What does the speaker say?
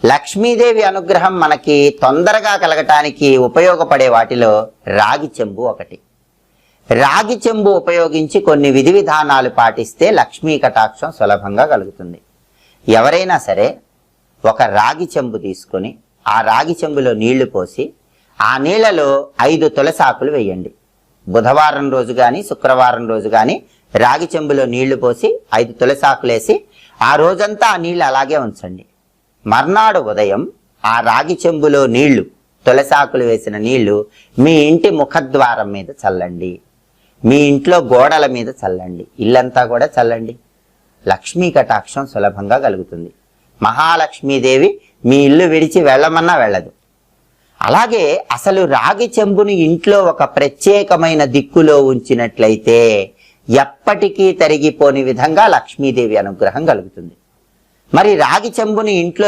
లక్ష్మీదేవి అనుగ్రహం మనకి తొందరగా కలగటానికి ఉపయోగపడే వాటిలో రాగి చెంబు ఒకటి. రాగి చెంబు ఉపయోగించి కొన్ని విధి విధానాలు పాటిస్తే లక్ష్మీ కటాక్షం సులభంగా కలుగుతుంది. ఎవరైనా సరే ఒక రాగి చెంబు తీసుకొని ఆ రాగి చెంబులో నీళ్లు పోసి ఆ నీళ్లలో 5 తులసాకులు వేయండి. బుధవారం రోజు కానీ శుక్రవారం రోజు కానీ రాగి చెంబులో నీళ్లు పోసి 5 తులసాకులు వేసి ఆ రోజంతా ఆ నీళ్లు అలాగే ఉంచండి. మర్నాడు ఉదయం ఆ రాగి చెంబులో నీళ్లు, తులసాకులు వేసిన నీళ్లు మీ ఇంటి ముఖద్వారం మీద చల్లండి, మీ ఇంట్లో గోడల మీద చల్లండి, ఇల్లంతా కూడా చల్లండి. లక్ష్మీ కటాక్షం సులభంగా కలుగుతుంది. మహాలక్ష్మీదేవి మీ ఇల్లు విడిచి వెళ్ళమన్నా వెళ్ళదు. అలాగే అసలు రాగి చెంబుని ఇంట్లో ఒక ప్రత్యేకమైన దిక్కులో ఉంచినట్లయితే ఎప్పటికీ తరిగిపోని విధంగా లక్ష్మీదేవి అనుగ్రహం కలుగుతుంది. మరి రాగి చెంబుని ఇంట్లో